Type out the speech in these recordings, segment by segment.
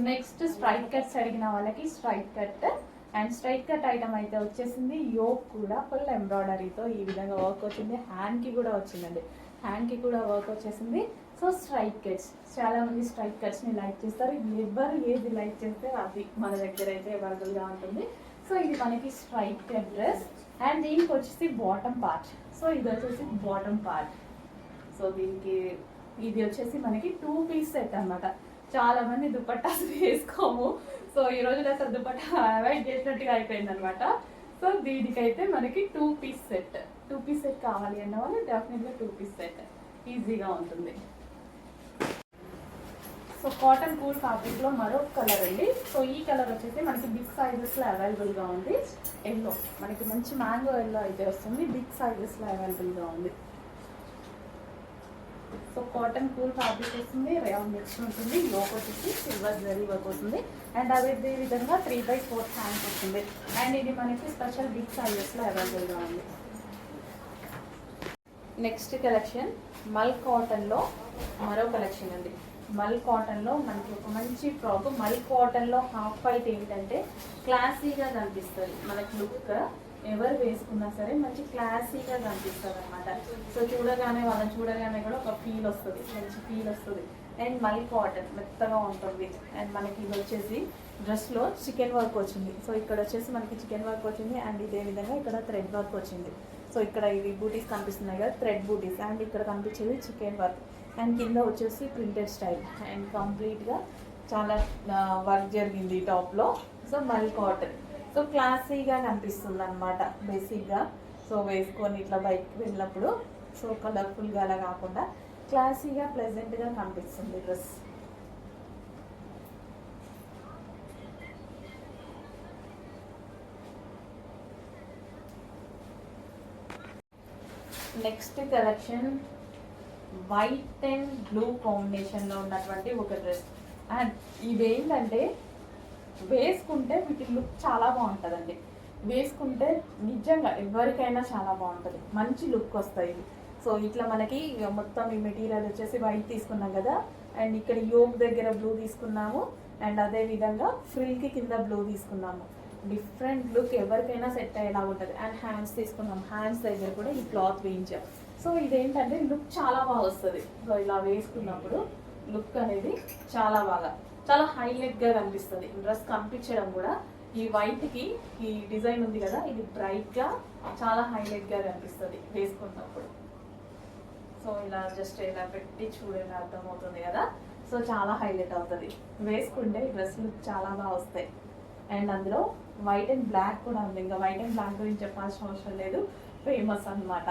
Next straight cuts అడిగిన వాళ్ళకి straight cut and straight cut item అయితే వచ్చేసింది. యోక్ కూడా ఫుల్ ఎంబ్రాయిడరీతో ఈ విధంగా వర్క్ వచ్చింది. హ్యాండ్కి కూడా వచ్చిందండి, హ్యాండ్కి కూడా వర్క్ వచ్చేసింది. సో స్ట్రైట్ కట్స్ చాలా మంది స్ట్రైట్ కట్స్ని లైక్ చేస్తారు. ఎవరు ఏది లైక్ చేస్తే అది మన దగ్గర అయితే అవైలబుల్గా ఉంటుంది. సో ఇది మనకి స్ట్రైట్ కట్ డ్రెస్ అండ్ దీనికి వచ్చేసి బాటమ్ పార్ట్. సో ఇది వచ్చేసి బాటమ్ పార్ట్. సో దీనికి ఇది వచ్చేసి మనకి 2 పీస్ సెట్ అనమాట. చాలా మంది దుపట్టాస్ వేసుకోము, సో ఈ రోజు అసలు దుపట్టా అవాయిడ్ చేసినట్టుగా అయిపోయింది అనమాట. సో దీనికైతే మనకి 2 పీస్ సెట్, 2 పీస్ సెట్ కావాలి అన్న వాళ్ళు డెఫినెట్గా 2 పీస్ సెట్ ఈజీగా ఉంటుంది. సో కాటన్ కూల్ ఫ్యాబ్రిక్లో మరొక కలర్ అండి. సో ఈ కలర్ వచ్చేసి మనకి బిగ్ సైజెస్లో అవైలబుల్గా ఉంది. ఎల్లో మనకి మంచి మ్యాంగో ఎల్లో అయితే వస్తుంది, బిగ్ సైజెస్లో అవైలబుల్గా ఉంది. సో కాటన్ కూల్ ఫ్యాబ్రిక్ వస్తుంది, రేయాన్ మిక్స్ ఉంటుంది, యోక్ వచ్చేసి సిల్వర్ జరీ వర్క్ వస్తుంది అండ్ అదే విధంగా 3/4 హ్యాండ్స్ వస్తుంది. అండ్ ఇది మనకి స్పెషల్ బిగ్ సైజెస్లో అవైలబుల్గా ఉంది. నెక్స్ట్ కలెక్షన్ మల్ కాటన్లో మరో కలెక్షన్ అండి. మల్ కాటన్లో మనకి ఒక మంచి ఫ్రాక్. మల్ కాటన్లో హాఫ్ వైట్ ఏంటంటే క్లాసీగా కనిపిస్తుంది మనకి లుక్. ఎవరు వేసుకున్నా సరే మంచి క్లాసీగా కనిపిస్తుంది అనమాట. సో వాళ్ళని చూడగానే కూడా ఒక ఫీల్ వస్తుంది, మంచి ఫీల్ వస్తుంది. అండ్ మల్ కాటన్ మెత్తగా ఉంటుంది. అండ్ మనకి ఇది వచ్చేసి డ్రెస్లో చికెన్ వర్క్ వచ్చింది. సో ఇక్కడ వచ్చేసి మనకి చికెన్ వర్క్ వచ్చింది అండ్ ఇదే విధంగా ఇక్కడ థ్రెడ్ వర్క్ వచ్చింది. సో ఇక్కడ ఇవి బూటీస్ కనిపిస్తున్నాయి కదా, థ్రెడ్ బూటీస్. అండ్ ఇక్కడ కనిపించేది చికెన్ వర్క్ అండ్ కింద వచ్చేసి ప్రింటెడ్ స్టైల్ అండ్ కంప్లీట్గా చాలా వర్క్ జరిగింది టాప్లో. సో మల్ కాటన్ సో క్లాసీగా కనిపిస్తుంది అనమాట బేసిక్గా. సో వేసుకొని ఇట్లా బయటకు వెళ్ళినప్పుడు సో కలర్ఫుల్గా అలా కాకుండా క్లాసీగా ప్లెజెంట్గా కనిపిస్తుంది dress. Next collection white and blue కాంబినేషన్లో ఉన్నటువంటి ఒక డ్రెస్. అండ్ ఇవేంటంటే వేసుకుంటే వీటి లుక్ చాలా బాగుంటుందండి. వేసుకుంటే నిజంగా ఎవరికైనా చాలా బాగుంటుంది, మంచి లుక్ వస్తాయి. సో ఇట్లా మనకి మొత్తం ఈ మెటీరియల్ వచ్చేసి వైట్ తీసుకున్నాం కదా అండ్ ఇక్కడ యోక్ దగ్గర బ్లూ తీసుకున్నాము అండ్ అదే విధంగా ఫ్రిల్కి కింద బ్లూ తీసుకున్నాము. డిఫరెంట్ లుక్ ఎవరికైనా సెట్ అయ్యేలా ఉంటుంది. అండ్ హ్యాండ్స్ తీసుకున్నాం, హ్యాండ్స్ దగ్గర కూడా ఈ క్లాత్ వేయించాం. సో ఇదేంటంటే లుక్ చాలా బాగా వస్తుంది. సో ఇలా వేసుకున్నప్పుడు లుక్ అనేది చాలా హైలైట్గా కనిపిస్తుంది. డ్రెస్ కనిపించడం కూడా ఈ వైట్కి ఈ డిజైన్ ఉంది కదా, ఇది బ్రైట్గా చాలా హైలైట్గా కనిపిస్తుంది వేసుకున్నప్పుడు. సో ఇలా జస్ట్ ఇలా పెట్టి చూడండి, అర్థమవుతుంది కదా. సో చాలా హైలైట్ అవుతుంది వేసుకుంటే. డ్రెస్ లుక్ చాలా బాగా వస్తాయి. అండ్ అందులో వైట్ అండ్ బ్లాక్ కూడా ఉంది. ఇంకా వైట్ అండ్ బ్లాక్ గురించి చెప్పాల్సిన అవసరం లేదు, ఫేమస్ అన్నమాట.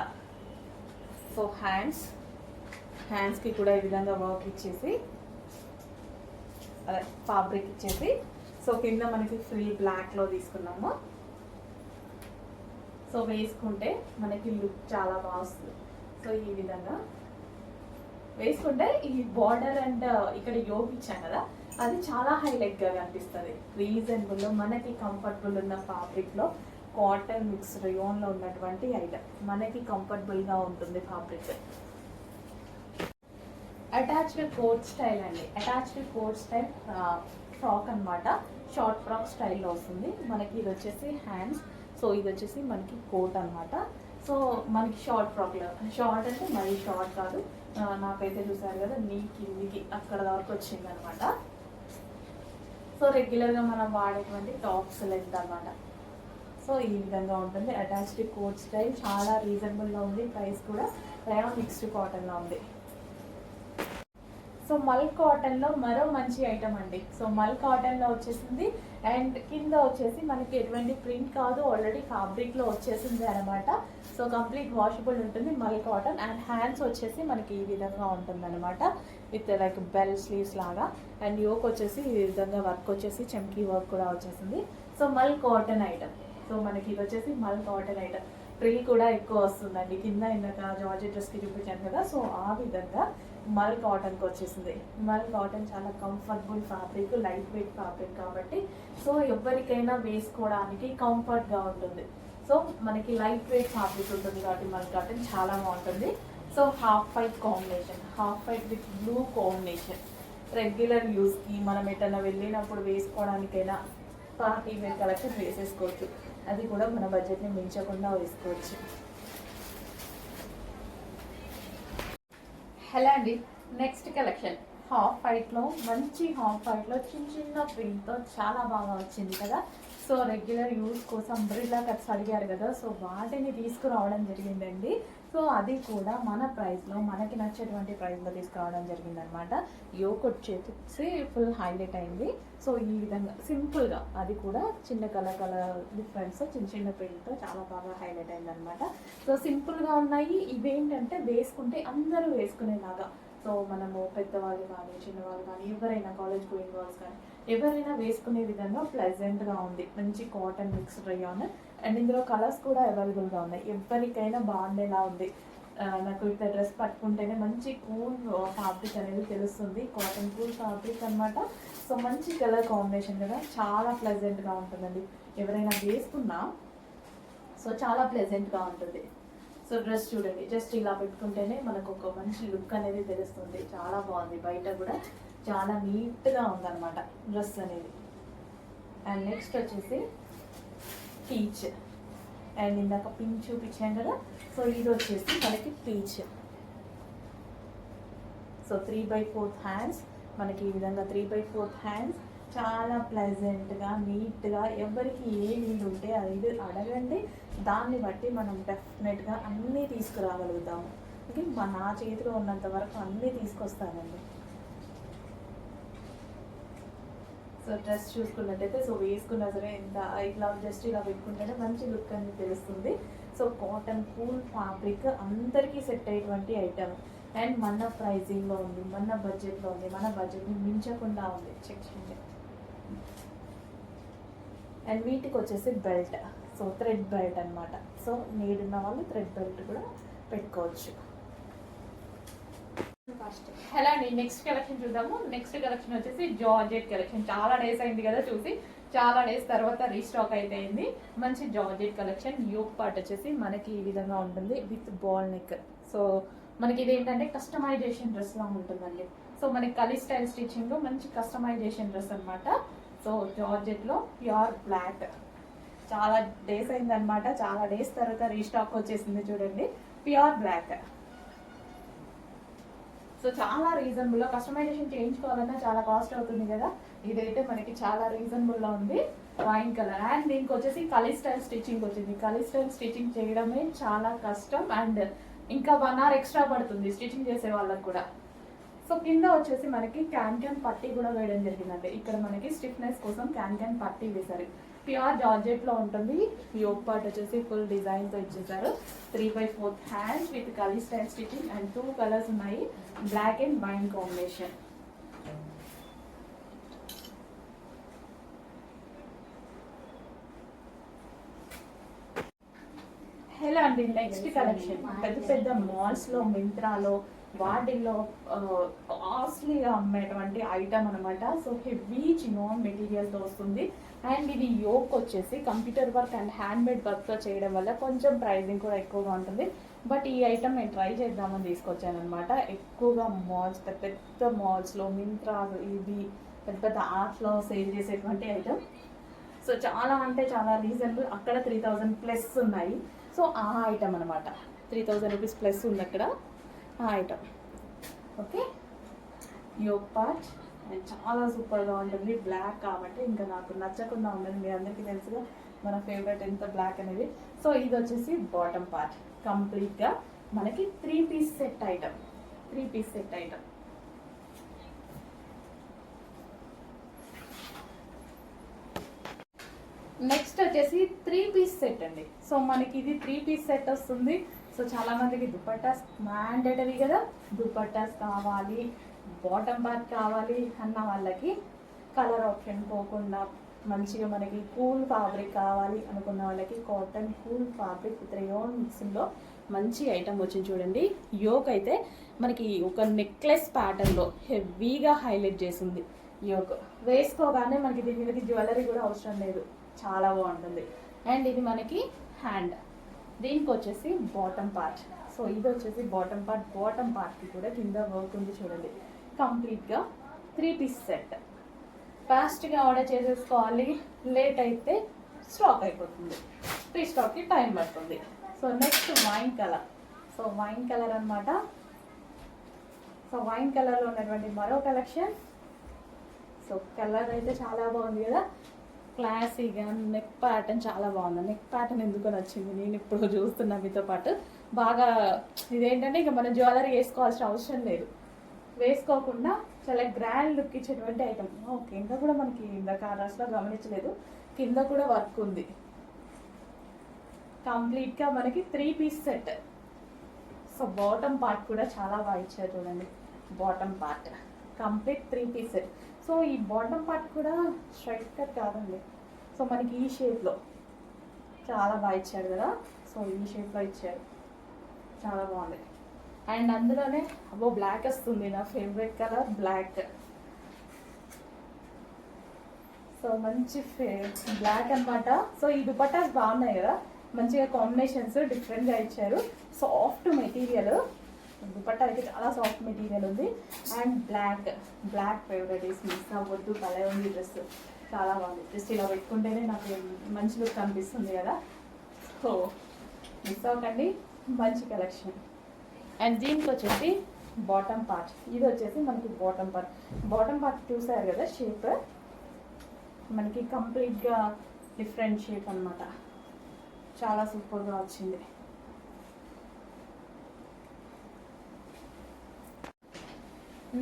సో హ్యాండ్స్కి కూడా ఈ విధంగా వర్క్ ఇచ్చేసి అదే ఫ్యాబ్రిక్ ఇచ్చేసి సో కింద మనకి ఫ్రిల్ బ్లాక్లో తీసుకున్నాము. సో వేసుకుంటే మనకి లుక్ చాలా బాగా వస్తుంది. సో ఈ విధంగా వేసుకుంటే ఈ బార్డర్ అండ్ ఇక్కడ యోక్ ఇచ్చాం కదా, అది చాలా హైలైట్గా కనిపిస్తుంది. రీజనబుల్లో మనకి కంఫర్టబుల్ ఉన్న ఫ్యాబ్రిక్లో కాటన్ మిక్స్ రేయాన్లో ఉన్నటువంటి ఐటమ్ మనకి కంఫర్టబుల్గా ఉంటుంది ఫ్యాబ్రిక్. అటాచ్డ్ కోట్ స్టైల్ అండి. అటాచ్డ్ కోట్ స్టైల్ ఫ్రాక్ అనమాట. షార్ట్ ఫ్రాక్ స్టైల్లో వస్తుంది మనకి. ఇది వచ్చేసి హ్యాండ్స్. సో ఇది వచ్చేసి మనకి కోట్ అనమాట. సో మనకి షార్ట్ ఫ్రాక్లో, షార్ట్ అంటే మరీ షార్ట్ కాదు, నాకైతే చూసారు కదా నీ కిందికి అక్కడ వరకు వచ్చింది అనమాట. సో రెగ్యులర్గా మనం వాడేటువంటి టాప్స్ లెంత్ అనమాట. సో ఈ విధంగా ఉంటుంది అటాచ్డ్ కోట్ స్టైల్. చాలా రీజనబుల్గా ఉంది, ప్రైస్ కూడా రేయాన్ మిక్స్డ్ కాటన్లో ఉంది. సో మల్ కాటన్లో మరో మంచి ఐటమ్ అండి. సో మల్ కాటన్లో వచ్చేసింది అండ్ కింద వచ్చేసి మనకి ఎటువంటి ప్రింట్ కాదు, ఆల్రెడీ ఫ్యాబ్రిక్లో వచ్చేసింది అనమాట. సో కంప్లీట్ వాషబుల్ ఉంటుంది మల్ కాటన్. అండ్ హ్యాండ్స్ వచ్చేసి మనకి ఈ విధంగా ఉంటుంది అనమాట, విత్ లైక్ బెల్ స్లీవ్స్ లాగా. అండ్ యోక్ వచ్చేసి ఈ విధంగా వర్క్ వచ్చేసి చమ్కీ వర్క్ కూడా వచ్చేసింది. సో మల్ కాటన్ ఐటమ్. సో మనకి ఇది వచ్చేసి మల్ కాటన్ ఐటమ్. ఫ్రిల్ కూడా ఎక్కువ వస్తుందండి కింద. ఇందాక జార్జెట్ డ్రెస్కి చూపించాను కదా, సో ఆ విధంగా మల్ కాటన్కి వచ్చేసింది. మల్ కాటన్ చాలా comfortable fabric, light weight fabric కాబట్టి సో ఎవరికైనా వేసుకోవడానికి కంఫర్ట్గా ఉంటుంది. సో మనకి లైట్ వెయిట్ ఫ్యాబ్రిక్ ఉంటుంది కాబట్టి మల్ కాటన్ చాలా బాగుంటుంది. So half white combination, half white with blue combination. Regular యూస్కి మనం ఎటైనా వెళ్ళినప్పుడు వేసుకోవడానికైనా పార్టీ వేర్ కలెక్షన్ వేసేసుకోవచ్చు. అది కూడా మన బడ్జెట్ని మించకుండా వేసుకోవచ్చు. హలో అండి, నెక్స్ట్ కలెక్షన్ హాఫ్ వైట్లో, మంచి హాఫ్ వైట్లో చిన్న చిన్న ప్రింట్తో చాలా బాగా వచ్చింది కదా. సో రెగ్యులర్ యూస్ కోసం అంబ్రిల్లా కట్స్ అడిగారు కదా, సో వాటిని తీసుకురావడం జరిగిందండి. సో అది కూడా మన ప్రైస్లో, మనకి నచ్చేటువంటి ప్రైస్లో తీసుకురావడం జరిగిందనమాట. యోక్ వచ్చేసి ఫుల్ హైలైట్ అయింది. సో ఈ విధంగా సింపుల్గా, అది కూడా చిన్న కలర్ డిఫరెన్స్, చిన్న చిన్న ప్రింట్తో చాలా బాగా హైలైట్ అయిందనమాట. సో సింపుల్గా ఉన్నాయి. ఇవేంటంటే వేసుకుంటే అందరూ వేసుకునేలాగా, సో మనము పెద్దవాళ్ళు కానీ చిన్నవాళ్ళు కానీ ఎవరైనా కాలేజ్ గోయింగ్ గర్ల్స్ కానీ ఎవరైనా వేసుకునే విధంగా ప్లెజెంట్గా ఉంది. మంచి కాటన్ మిక్స్డ్ రయాన్, అండ్ ఇందులో కలర్స్ కూడా అవైలబుల్గా ఉన్నాయి. ఎవరికైనా బాగుండేలా ఉంది. నాకు ఇట్లా డ్రెస్ పట్టుకుంటేనే మంచి కూల్ ఫ్యాబ్రిక్ అనేది తెలుస్తుంది. కాటన్ కూల్ ఫ్యాబ్రిక్ అనమాట. సో మంచి కలర్ కాంబినేషన్ కదా, చాలా ప్లెజెంట్గా ఉంటుందండి. ఎవరైనా వేసుకున్నా సో చాలా ప్లెజెంట్గా ఉంటుంది. సో డ్రెస్ చూడండి, జస్ట్ ఇలా పెట్టుకుంటేనే మనకు ఒక మంచి లుక్ అనేది తెలుస్తుంది. చాలా బాగుంది. బయట కూడా చాలా నీట్గా ఉందన్నమాట డ్రెస్ అనేది. అండ్ నెక్స్ట్ వచ్చేసి పీచ్, అండ్ ఇందాక పింక్ చూపించాం కదా, సో ఇది వచ్చేసి మనకి పీచ్. సో 3/4 హ్యాండ్స్, మనకి ఈ విధంగా 3/4 హ్యాండ్స్, చాలా ప్లెజెంట్గా నీట్గా. ఎవరికి ఏ నీడ్ ఉంటే అది అడగండి, దాన్ని బట్టి మనం డెఫినెట్గా అన్నీ తీసుకురాగలుగుతాము. ఓకే, నా చేతిలో ఉన్నంత వరకు అన్నీ తీసుకొస్తానండి. సో డ్రెస్ చూసుకున్నట్టయితే, సో వేసుకున్నా సరే ఎంత ఇట్లా జస్ట్ ఇలా పెట్టుకుంటేనే మంచి లుక్ అనేది తెలుస్తుంది. సో కాటన్ కూల్ ఫ్యాబ్రిక్ అందరికీ సెట్ అయ్యేటువంటి ఐటమ్, అండ్ మన ప్రైజింగ్లో ఉంది, మన బడ్జెట్లో ఉంది, మన బడ్జెట్ని మించకుండా ఉంది. చెక్ చేయండి. అండ్ వీటికి వచ్చేసి బెల్ట్, సో థ్రెడ్ బెల్ట్ అనమాట. సో నీడ్ ఉన్న వాళ్ళు థ్రెడ్ బెల్ట్ కూడా పెట్టుకోవచ్చు. హలో అండి, నెక్స్ట్ కలెక్షన్ చూద్దాము. నెక్స్ట్ కలెక్షన్ వచ్చేసి జార్జెట్ కలెక్షన్. చాలా డేస్ అయింది కదా చూసి, చాలా డేస్ తర్వాత రీస్టాక్ అయితే అయింది. మంచి జార్జెట్ కలెక్షన్. యోక్ పార్ట్ వచ్చేసి మనకి ఈ విధంగా ఉంటుంది విత్ బాల్ నెక్. సో మనకి ఇది ఏంటంటే కస్టమైజేషన్ డ్రెస్ లా ఉంటుందండి. సో మనకి కలీ స్టైల్ స్టిచ్చింగ్, మంచి కస్టమైజేషన్ డ్రెస్ అనమాట. సో జార్జెట్లో ప్యూర్ బ్లాక్, చాలా డేస్ అయిందనమాట. చాలా డేస్ తర్వాత రీస్టాక్ వచ్చేసింది చూడండి, ప్యూర్ బ్లాక్. సో చాలా రీజనబుల్లో, కస్టమైజేషన్ చేయించుకోవాలన్నా చాలా కాస్ట్ అవుతుంది కదా, ఇదైతే మనకి చాలా రీజనబుల్లో ఉంది. వైన్ కలర్, అండ్ దీనికి వచ్చేసి కలీ స్టైల్ స్టిచ్చింగ్ వచ్చింది. కలీ స్టైల్ స్టిచ్చింగ్ చేయడమే చాలా కష్టం, అండ్ ఇంకా 1 hour ఎక్స్ట్రా పడుతుంది స్టిచ్చింగ్ చేసే వాళ్ళకి కూడా. సో కింద వచ్చేసి మనకి క్యాన్ పట్టీ కూడా వేయడం జరిగిందండి. ఇక్కడ మనకి స్టిఫ్నెస్ కోసం క్యాన్ పట్టీ వేశారు. ప్యూర్ జార్జెట్లో ఉంటుంది. యోక్ పార్ట్ వచ్చేసి ఫుల్ డిజైన్తో ఇచ్చేసారు. 3/4 హ్యాండ్స్ విత్ కలీ స్టైల్ స్టిచ్చింగ్, అండ్ 2 కలర్స్ ఉన్నాయి, black and wine combination. Hello అండి, నెక్స్ట్ కలెక్షన్ పెద్ద మాల్స్లో, మింత్రాలో, వాటిల్లో కాస్ట్లీగా అమ్మేటువంటి ఐటమ్ అనమాట. సో హెవీ చినోన్ మెటీరియల్తో వస్తుంది. అండ్ ఇది యోక్ వచ్చేసి కంప్యూటర్ వర్క్ అండ్ హ్యాండ్మేడ్ వర్క్తో చేయడం వల్ల కొంచెం ప్రైజింగ్ కూడా ఎక్కువగా ఉంటుంది. బట్ ఈ ఐటమ్ నేను ట్రై చేద్దామని తీసుకొచ్చాను అనమాట. ఎక్కువగా మాల్స్, పెద్ద మాల్స్లో, మింత్రా, ఇది పెద్ద యాప్స్లో సేల్ చేసేటువంటి ఐటమ్. సో చాలా అంటే చాలా రీజనబుల్. అక్కడ 3000+ ఉన్నాయి. సో ఆ ఐటమ్ అనమాట, 3000 రూపీస్ ప్లస్ ఉంది అక్కడ ఆ item. Okay, yoke part, and చాలా సూపర్గా ఉంటుంది. బ్లాక్ కాబట్టి ఇంకా నాకు నచ్చకుండా ఉండదు. మీ అందరికీ తెలుసుగా మన ఫేవరెట్ ఎంత బ్లాక్ అనేది. సో ఇది వచ్చేసి బాటమ్ పార్ట్. కంప్లీట్గా మనకి 3 piece set item. 3 piece set item. Next వచ్చేసి 3 పీస్ సెట్ అండి. సో మనకి ఇది 3 పీస్ సెట్ వస్తుంది. సో చాలా మందికి దుపట్టాస్ మ్యాండేటరీ కదా, దుపట్టాస్ కావాలి, బాటమ్ పార్ట్ కావాలి అన్న వాళ్ళకి కలర్ ఆప్షన్ పోకుండా మంచిగా మనకి కూల్ ఫ్యాబ్రిక్ కావాలి అనుకున్న వాళ్ళకి cotton cool fabric with rayon మిక్సింగ్లో మంచి ఐటమ్ వచ్చింది చూడండి. యోక్ అయితే మనకి ఒక నెక్లెస్ ప్యాటర్న్లో హెవీగా హైలైట్ చేసింది. యోక్ వేసుకోగానే మనకి దీని మీదకి జ్యువెలరీ కూడా అవసరం లేదు, చాలా బాగుంటుంది. అండ్ ఇది మనకి హ్యాండ్, దీనికి వచ్చేసి బాటమ్ పార్ట్. సో ఇది వచ్చేసి బాటమ్ పార్ట్కి కూడా కింద వర్క్ ఉంది చూడండి. కంప్లీట్గా 3 పీస్ సెట్. ఫాస్ట్గా ఆర్డర్ చేసేసుకోవాలి, లేట్ అయితే స్టాక్ అయిపోతుంది, రీస్టాక్కి టైం పడుతుంది. So next wine colour. So wine colour అనమాట. సో వైన్ కలర్లో ఉన్నటువంటి మరో కలెక్షన్. సో కలర్ అయితే చాలా బాగుంది కదా, క్లాసీగా. నెక్ ప్యాటర్న్ చాలా బాగుంది. నెక్ ప్యాటర్న్ ఎందుకు నచ్చింది, నేను ఇప్పుడు చూస్తున్నా మీతో పాటు. బాగా ఇదేంటంటే ఇక మనం జ్యువెలరీ వేసుకోవాల్సిన అవసరం లేదు, వేసుకోకుండా చాలా గ్రాండ్ లుక్ ఇచ్చేటువంటి ఐటమ్. కింద కూడా మనకి ఇందాక డ్రెస్లో గమనించలేదు, కింద కూడా వర్క్ ఉంది. కంప్లీట్గా మనకి 3 piece set. So bottom part కూడా చాలా బాగా ఇచ్చారు చూడండి. Bottom part complete 3 piece set. So ఈ బాటమ్ పార్ట్ కూడా స్ట్రైట్ కట్ కాదండి, సో మనకి ఈ షేప్లో చాలా బాగా ఇచ్చాడు కదా. సో ఈ షేప్లో ఇచ్చాడు, చాలా బాగుంది. అండ్ అందులోనే బ్లాక్ వస్తుంది, నా ఫేవరెట్ కలర్ బ్లాక్. సో మంచి బ్లాక్ అనమాట. సో ఈ దుపట్టాస్ బాగున్నాయి కదా, మంచిగా కాంబినేషన్స్ డిఫరెంట్గా ఇచ్చారు. సాఫ్ట్ మెటీరియల్, దుపట్టా అయితే చాలా సాఫ్ట్ మెటీరియల్ ఉంది. అండ్ బ్లాక్ ఫేవరెట్ మిస్ అవ్వద్దు, భలే ఉంది డ్రెస్, చాలా బాగుంది. జస్ట్ ఇలా పెట్టుకుంటేనే నాకు మంచి లుక్ అనిపిస్తుంది కదా. సో మిస్ అవ్వకండి, మంచి కలెక్షన్. అండ్ దీనికి వచ్చేసి బాటమ్ పార్ట్, ఇది వచ్చేసి మనకి బాటమ్ పార్ట్ చూసారు కదా, షేప్ మనకి కంప్లీట్గా డిఫరెంట్ షేప్ అనమాట, చాలా సూపర్గా వచ్చింది.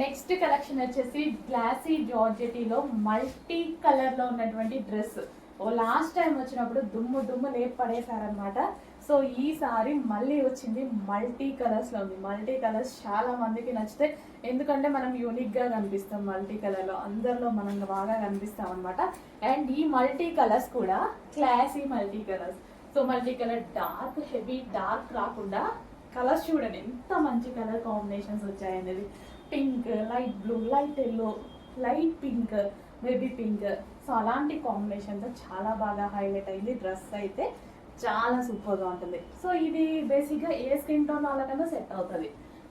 నెక్స్ట్ కలెక్షన్ వచ్చేసి గ్లాసీ జార్జెటీలో మల్టీ కలర్లో ఉన్నటువంటి డ్రెస్. లాస్ట్ టైం వచ్చినప్పుడు దుమ్ము లేపు పడేశారనమాట. సో ఈసారి మళ్ళీ వచ్చింది మల్టీ కలర్స్లో ఉంది. మల్టీ కలర్స్ చాలా మందికి నచ్చితే, ఎందుకంటే మనం యూనిక్గా కనిపిస్తాం మల్టీ కలర్లో, అందరిలో మనం బాగా కనిపిస్తాం అనమాట. అండ్ ఈ మల్టీ కలర్స్ కూడా classy multi colours. So multi colour dark, heavy dark రాకుండా కలర్స్ చూడండి ఎంత మంచి కలర్ కాంబినేషన్స్ వచ్చాయనేది. Pink, light blue, light yellow, light pink, baby pink. So అలాంటి కాంబినేషన్తో చాలా బాగా హైలైట్ అయింది. డ్రెస్ అయితే చాలా సూపర్గా ఉంటుంది. సో ఇది బేసిక్గా ఏ స్కిన్ టోన్ వాళ్ళకన్నా సెట్ అవుతుంది.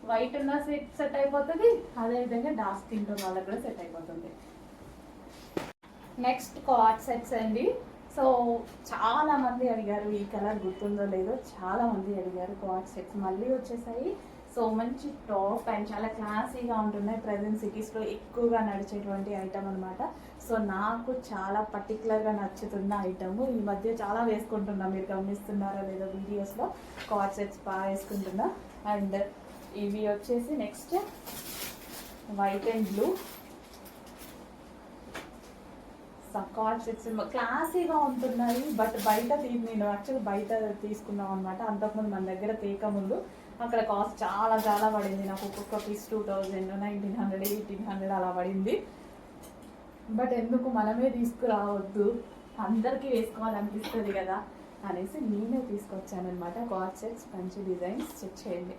వైట్ ఉన్న సెట్ అయిపోతుంది, అదేవిధంగా డార్క్ స్కిన్ టోన్ వాళ్ళకి కూడా సెట్ అయిపోతుంది. నెక్స్ట్ కార్డ్ సెట్స్ అండి. సో చాలా మంది అడిగారు, ఈ కలర్ గుర్తుందో లేదో చాలా మంది అడిగారు. కార్డ్ సెట్స్ మళ్ళీ వచ్చేసాయి. సో మంచి టాప్ అండ్ చాలా క్లాసీగా ఉంటున్నాయి. ప్రజెంట్ సిటీస్లో ఎక్కువగా నడిచేటువంటి ఐటమ్ అనమాట. సో నాకు చాలా పర్టికులర్గా నచ్చుతున్న ఐటమ్. ఈ మధ్య చాలా వేసుకుంటున్నా, మీరు గమనిస్తున్నారో లేదో వీడియోస్లో కార్డ్ సెట్స్ బాగా వేసుకుంటున్నా. అండ్ ఇవి వచ్చేసి next white and blue card sets క్లాసీగా ఉంటున్నాయి. బట్ బయట నేను యాక్చువల్ బయట తీసుకున్నాం అనమాట. అంతకుముందు మన దగ్గర తీక ముందు అక్కడ కాస్ట్ చాలా పడింది నాకు. ఒక్కొక్క పీస్ 2000, 1900, 1800 అలా పడింది. బట్ ఎందుకు మనమే తీసుకురావద్దు, అందరికీ వేసుకోవాలనిపిస్తుంది కదా అనేసి నేనే తీసుకొచ్చాను అనమాట. కార్డ్ సెట్స్ మంచి డిజైన్స్, చెక్ చేయండి.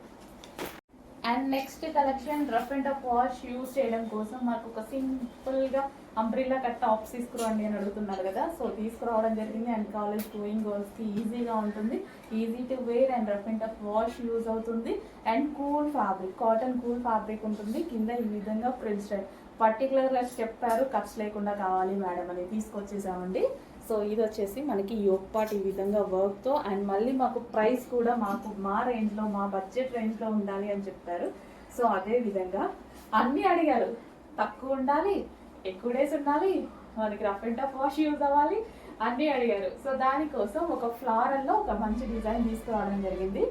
And next collection rough and tough wash use చేయడం కోసం మాకు ఒక సింపుల్గా అంబ్రిల్లా కట్ టాప్స్ తీసుకురండి అని అడుగుతున్నారు కదా. సో తీసుకురావడం జరిగింది. అండ్ కాలేజ్ గోయింగ్ గర్ల్స్కి ఈజీగా ఉంటుంది, easy to wear and rough and tough wash use అవుతుంది. And cool fabric, cotton cool fabric ఉంటుంది. కింద ఈ విధంగా ప్రింట్స్ పర్టికులర్గా చెప్పారు, కట్స్ లేకుండా కావాలి మేడం అని తీసుకొచ్చేసామండి. సో ఇది వచ్చేసి మనకి యోక్ పార్ట్ ఈ విధంగా వర్క్తో. అండ్ మళ్ళీ మాకు ప్రైస్ కూడా మా రేంజ్లో, మా బడ్జెట్ రేంజ్లో ఉండాలి అని చెప్పారు. సో అదే విధంగా అన్నీ అడిగారు, తక్కువ ఉండాలి, ఎక్కువ డేస్ ఉండాలి, మనకి rough and tough wash use అవ్వాలి, అన్నీ అడిగారు. సో దానికోసం ఒక ఫ్లారల్లో ఒక మంచి డిజైన్ తీసుకురావడం జరిగింది.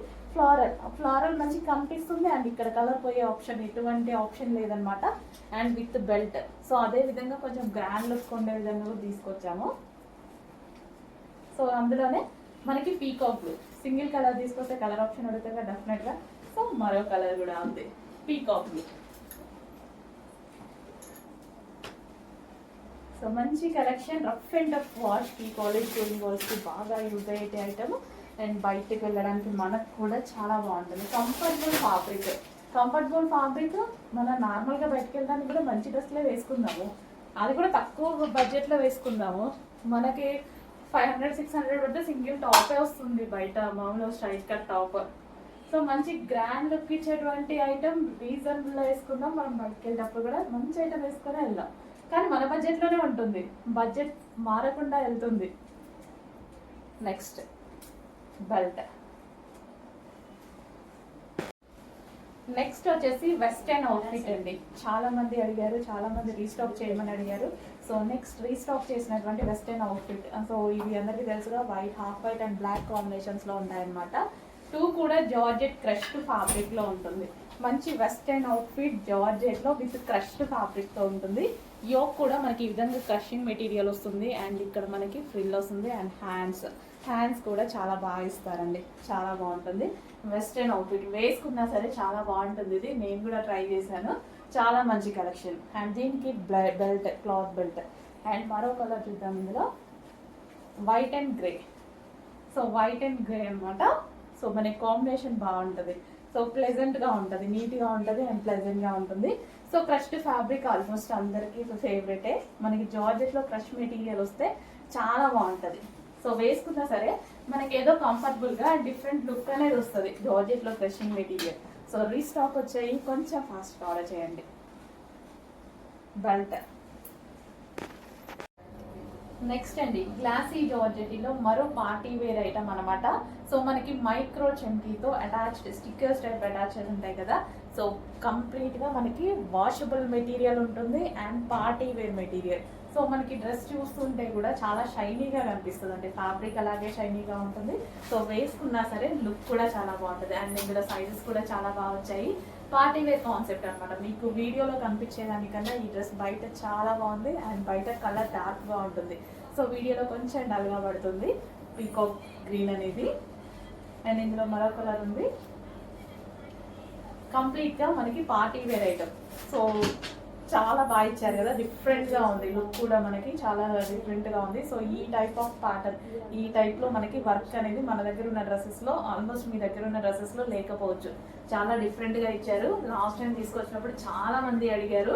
ఫ్లారల్ మంచి కనిపిస్తుంది. అండ్ ఇక్కడ కలర్ పోయే ఆప్షన్, ఎటువంటి ఆప్షన్ లేదనమాట. And with belt. సో అదే విధంగా కొంచెం గ్రాండ్ లుక్ ఉండే విధంగా కూడా తీసుకొచ్చాము. సో అందులోనే మనకి పీకాక్ బ్లూ, సింగిల్ కలర్ తీసుకొస్తే కలర్ ఆప్షన్ అడుగుతుంది డెఫినెట్గా. సో మరో కలర్ కూడా ఉంది, పీకాక్ బ్లూ. సో మంచి కలెక్షన్, రఫ్ అండ్ టఫ్ వాష్కి, కాలేజ్ గోయింగ్ గర్ల్స్కి బాగా యూజ్ అయ్యే ఐటమ్. అండ్ బయటకు వెళ్ళడానికి మనకు కూడా చాలా బాగుంటుంది. కంఫర్టబుల్ ఫ్యాబ్రిక్ మనం నార్మల్గా బయటకు వెళ్ళడానికి కూడా మంచి డ్రెస్లే వేసుకుందాము, అది కూడా తక్కువ బడ్జెట్లో వేసుకుందాము. మనకి 500, 600 పడితే సింగిల్ టాపే వస్తుంది బయట, మామూలుగా స్ట్రైట్ కట్ టాప్. సో మంచి గ్రాండ్ లుక్ ఇచ్చేటువంటి ఐటమ్ రీజనబుల్ వేసుకుందాం, మనం బయటకు వెళ్ళేటప్పుడు కూడా మంచి ఐటమ్ వేసుకొని వెళ్దాం. కానీ మన బడ్జెట్లోనే ఉంటుంది, బడ్జెట్ మారకుండా వెళ్తుంది. Next belt. నెక్స్ట్ వచ్చేసి వెస్టర్న్ అవుట్ఫిట్ అండి. చాలా మంది అడిగారు, చాలా మంది రీస్టాక్ చేయమని అడిగారు. సో నెక్స్ట్ రీస్టాక్ చేసినటువంటి వెస్టర్న్ అవుట్ఫిట్. సో ఇవి అందరికీ తెలుసుగా, white, half white and black కాంబినేషన్స్లో ఉంటాయన్నమాట. 2 కూడా జార్జెట్ క్రష్డ్ ఫ్యాబ్రిక్లో ఉంటుంది. మంచి వెస్టర్న్ అవుట్ఫిట్ జార్జెట్లో విత్ క్రష్డ్ ఫ్యాబ్రిక్తో ఉంటుంది. యోక్ కూడా మనకి ఈ విధంగా క్రషింగ్ మెటీరియల్ వస్తుంది అండ్ ఇక్కడ మనకి ఫ్రిల్ వస్తుంది అండ్ హ్యాండ్స్ కూడా చాలా బాగా ఇస్తారండి, చాలా బాగుంటుంది. వెస్టర్న్ అవుట్ఫిట్ వేసుకున్నా సరే చాలా బాగుంటుంది. ఇది నేను కూడా ట్రై చేశాను, చాలా మంచి కలెక్షన్. అండ్ దీనికి బెల్ట్, క్లాత్ బెల్ట్. అండ్ మరో కలర్ చూద్దాం, ఇందులో white and grey. So white and grey అనమాట. సో మనకి కాంబినేషన్ బాగుంటుంది. సో ప్లెజెంట్గా ఉంటుంది, నీట్గా ఉంటుంది అండ్ ప్లెజెంట్గా ఉంటుంది. సో క్రష్డ్ ఫ్యాబ్రిక్ ఆల్మోస్ట్ అందరికీ ఫేవరెటే. మనకి జార్జెట్లో క్రష్ మెటీరియల్ వస్తే చాలా బాగుంటుంది. సో వేసుకున్నా సరే మనకి ఏదో కంఫర్టబుల్గా అండ్ డిఫరెంట్ లుక్ అనేది వస్తుంది జార్జెట్లో క్రషింగ్ మెటీరియల్. సో రీస్టాక్ వచ్చాయి, కొంచెం ఫాస్ట్గా ఆర్డర్ చేయండి. బెల్ట్. నెక్స్ట్ అండి గ్లాసీ జార్జెట్లో మరో పార్టీ వేర్ ఐటమ్ అనమాట. సో మనకి మైక్రో చెంకీతో అటాచ్డ్ స్టిక్కర్స్ టైప్ అటాచ్ ఉంటాయి కదా. సో కంప్లీట్గా మనకి వాషబుల్ మెటీరియల్ ఉంటుంది and party wear material. So మనకి డ్రెస్ చూస్తుంటే కూడా చాలా షైనీగా కనిపిస్తుంది అండి, ఫ్యాబ్రిక్ అలాగే షైనీగా ఉంటుంది. సో వేసుకున్నా సరే లుక్ కూడా చాలా బాగుంటుంది అండ్ ఇందులో సైజెస్ కూడా చాలా బాగా వచ్చాయి. పార్టీ వేర్ కాన్సెప్ట్ అనమాట. మీకు వీడియోలో కనిపించేదానికన్నా ఈ డ్రెస్ బయట చాలా బాగుంది అండ్ బయట కలర్ డార్క్గా ఉంటుంది. సో వీడియోలో కొంచెం డల్గా పడుతుంది పీకాక్ గ్రీన్ అనేది. అండ్ ఇందులో మరో కలర్ ఉంది. కంప్లీట్గా మనకి పార్టీ వేర్ ఐటమ్. సో చాలా బాగా ఇచ్చారు కదా, డిఫరెంట్గా ఉంది లుక్ కూడా, మనకి చాలా డిఫరెంట్గా ఉంది. సో ఈ టైప్ ఆఫ్ ప్యాటర్న్, ఈ టైప్లో మనకి వర్క్ అనేది మన దగ్గర ఉన్న డ్రెస్సెస్లో, ఆల్మోస్ట్ మీ దగ్గర ఉన్న డ్రెస్సెస్లో లేకపోవచ్చు. చాలా డిఫరెంట్గా ఇచ్చారు. లాస్ట్ టైం తీసుకొచ్చినప్పుడు చాలా మంది అడిగారు.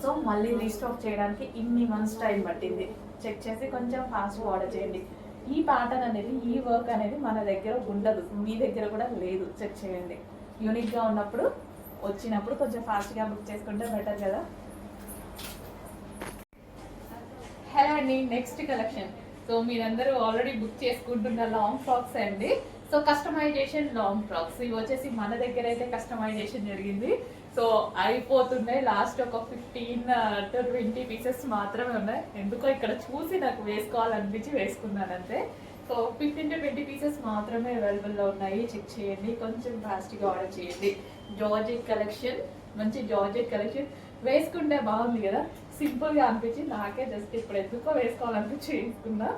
సో మళ్ళీ రీస్టాక్ చేయడానికి ఇన్ని మంత్స్ టైం పట్టింది. చెక్ చేసి కొంచెం ఫాస్ట్గా ఆర్డర్ చేయండి. ఈ ప్యాటర్న్ అనేది, ఈ వర్క్ అనేది మన దగ్గర ఉండదు, మీ దగ్గర కూడా లేదు. చెక్ చేయండి. యూనిక్గా ఉన్నప్పుడు వచ్చినప్పుడు కొంచెం ఫాస్ట్గా బుక్ చేసుకుంటే బెటర్ కదా. హలో అండి, నెక్స్ట్ కలెక్షన్. సో మీరందరూ ఆల్రెడీ బుక్ చేసుకుంటున్న లాంగ్ ఫ్రాక్స్ అండి. సో కస్టమైజేషన్ లాంగ్ ఫ్రాక్స్ ఇవి వచ్చేసి మన దగ్గర అయితే కస్టమైజేషన్ జరిగింది. సో అయిపోతున్నాయి. లాస్ట్ ఒక 15 to 20 పీసెస్ మాత్రమే ఉన్నాయి. ఎందుకో ఇక్కడ చూసి నాకు వేసుకోవాలనిపించి వేసుకున్నాను అంతే. సో 15 to 20 పీసెస్ మాత్రమే అవైలబుల్లో ఉన్నాయి. చెక్ చేయండి, కొంచెం ఫాస్ట్గా ఆర్డర్ చేయండి. జార్జెట్ కలెక్షన్, మంచి జార్జెట్ కలెక్షన్. వేసుకుంటే బాగుంది కదా, సింపుల్గా అనిపించి నాకే జస్ట్ ఇప్పుడు ఎందుకో వేసుకోవాలనిపించి వేసుకున్నా.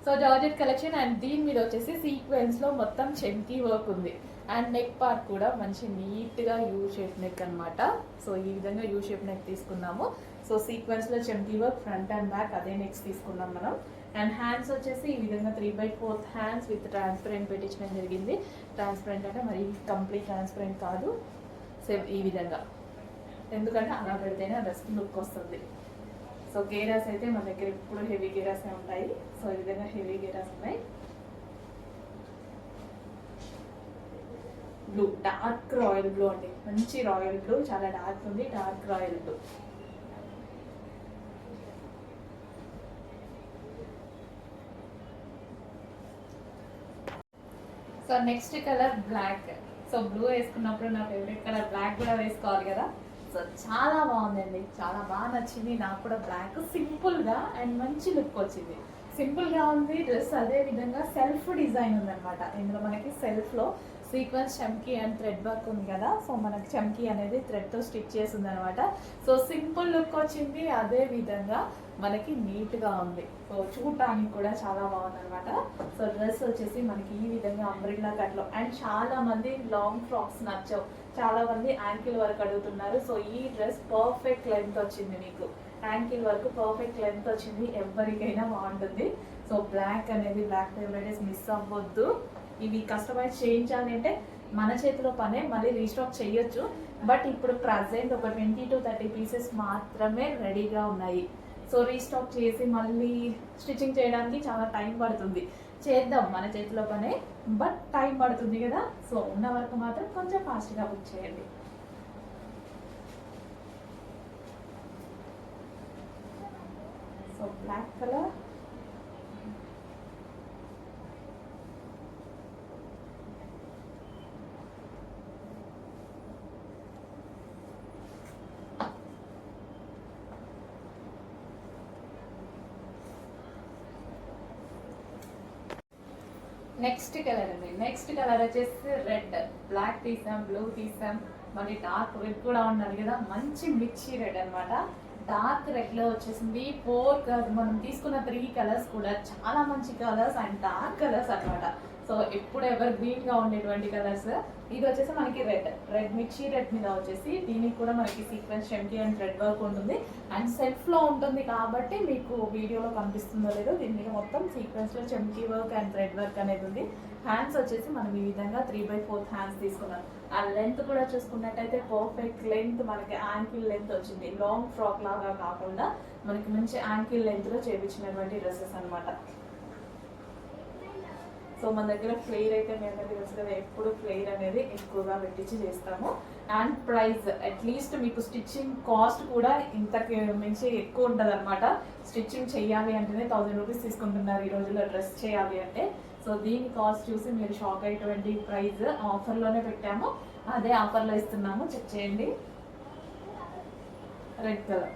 సో జార్జెట్ కలెక్షన్ అండ్ దీని మీద వచ్చేసి సీక్వెన్స్లో మొత్తం చెంకీ వర్క్ ఉంది అండ్ నెక్ పార్ట్ కూడా మంచి నీట్గా యూ షేప్ నెక్ అనమాట. సో ఈ విధంగా యూ షేప్ నెక్ తీసుకున్నాము. సో సీక్వెన్స్లో చెంకీ వర్క్ ఫ్రంట్ అండ్ బ్యాక్ అదే నెక్స్ తీసుకున్నాం మనం. అండ్ హ్యాండ్స్ వచ్చేసి ఈ విధంగా 3/4 హ్యాండ్స్ విత్ ట్రాన్స్పరెంట్ పెట్టించడం జరిగింది. ట్రాన్స్పరెంట్ అంటే మరి కంప్లీట్ ట్రాన్స్పరెంట్ కాదు, సేమ్ ఈ విధంగా, ఎందుకంటే అలా పెడితేనే డ్రెస్ లుక్ వస్తుంది. సో గేరాస్ అయితే మన దగ్గర ఇప్పుడు హెవీ గేరాసే ఉంటాయి. సో ఈ విధంగా హెవీ గేరాస్ ఉన్నాయి. బ్లూ, డార్క్ రాయల్ బ్లూ అండి, మంచి రాయల్ బ్లూ, చాలా డార్క్ ఉంది, dark royal blue. So next colour black. So blue వేసుకున్నప్పుడు నా ఫేవరెట్ కలర్ బ్లాక్ కూడా వేసుకోవాలి కదా. సో చాలా బాగుందండి, చాలా బాగా నచ్చింది నాకు కూడా బ్లాక్. సింపుల్గా అండ్ మంచి లుక్ వచ్చింది, సింపుల్గా ఉంది డ్రెస్. అదే విధంగా సెల్ఫ్ డిజైన్ ఉందన్నమాట. ఇందులో మనకి సెల్ఫ్లో సీక్వెన్స్ చమ్కీ అండ్ థ్రెడ్ వర్క్ ఉంది కదా. సో మనకి చమ్కీ అనేది థ్రెడ్తో స్టిచ్ చేసింది అనమాట. సో సింపుల్ లుక్ వచ్చింది, అదే విధంగా మనకి నీట్గా ఉంది. సో చూడటానికి కూడా చాలా బాగుంది అనమాట. సో డ్రెస్ వచ్చేసి మనకి ఈ విధంగా అంబ్రిల్లా కట్లో. అండ్ చాలా మంది లాంగ్ ఫ్రాక్స్ నచ్చవు, చాలా మంది యాంకిల్ వర్క్ అడుగుతున్నారు. సో ఈ డ్రెస్ పర్ఫెక్ట్ లెంత్ వచ్చింది, మీకు యాంకిల్ వర్క్ పర్ఫెక్ట్ లెంత్ వచ్చింది, ఎవరికైనా బాగుంటుంది. సో బ్లాక్ అనేది, బ్లాక్ ఫేవరెట్ మిస్ అవ్వద్దు. ఇవి కస్టమైజ్ చేయించాలి అంటే మన చేతిలో పనే, మళ్ళీ రీస్టాక్ చేయొచ్చు. బట్ ఇప్పుడు ప్రజెంట్ ఒక 20 to 30 పీసెస్ మాత్రమే రెడీగా ఉన్నాయి. సో రీస్టాక్ చేసి మళ్ళీ స్టిచ్చింగ్ చేయడానికి చాలా టైం పడుతుంది. చేద్దాం మన చేతిలో పనే, బట్ టైం పడుతుంది కదా. సో ఉన్న వరకు మాత్రం కొంచెం ఫాస్ట్గా బుక్ చేయండి. So black colour, next colour అండి. నెక్స్ట్ కలర్ వచ్చేసి రెడ్. బ్లాక్ తీసాం, బ్లూ తీసాం, మళ్ళీ డార్క్ రెడ్ కూడా ఉన్నది కదా, మంచి మిర్చి రెడ్ అనమాట. డార్క్ రెడ్ లో వచ్చేసింది 4 మనం తీసుకున్న 3 కలర్స్ కూడా చాలా మంచి కలర్స్ అండ్ డార్క్ కలర్స్ అనమాట. సో ఎప్పుడు ఎవర్ గ్రీన్ గా ఉండేటువంటి కలర్స్. ఇది వచ్చేసి మనకి రెడ్ మిర్చి రెడ్ మీద వచ్చేసి దీనికి కూడా మనకి సీక్వెన్స్ చెంకి అండ్ థ్రెడ్ వర్క్ ఉంటుంది అండ్ సెల్ఫ్ లో ఉంటుంది కాబట్టి మీకు వీడియోలో కనిపిస్తుందో లేదో, దీని మీద మొత్తం సీక్వెన్స్ లో చెంకి వర్క్ అండ్ థ్రెడ్ వర్క్ అనేది ఉంది. హ్యాండ్స్ వచ్చేసి మనం ఈ విధంగా 3/4 హ్యాండ్స్ తీసుకున్నాం. ఆ లెంత్ కూడా చూసుకున్నట్టయితే పర్ఫెక్ట్ లెంత్, మనకి యాంకిల్ లెంత్ వచ్చింది. లాంగ్ ఫ్రాక్ లాగా కాకుండా మనకి మంచి యాంకిల్ లెంత్ లో చేపించినటువంటి డ్రెస్సెస్ అనమాట. సో మన దగ్గర ఫ్లేర్ అయితే మీ అందరికీ తెలుసు కదా, ఎప్పుడు ఫ్లేర్ అనేది ఎక్కువగా పెట్టించి చేస్తాము. అండ్ ప్రైస్ అట్లీస్ట్ మీకు స్టిచ్చింగ్ కాస్ట్ కూడా ఇంతకు మించి ఎక్కువ ఉంటుంది అనమాట. స్టిచ్చింగ్ చేయాలి అంటేనే 1000 రూపీస్ తీసుకుంటున్నారు ఈ రోజుల్లో డ్రెస్ చేయాలి అంటే. సో దీని కాస్ట్ చూసి మీరు షాక్ అయ్యేటువంటి ప్రైస్. ఆఫర్లోనే పెట్టాము, అదే ఆఫర్లో ఇస్తున్నాము, చెక్ చేయండి. Red colour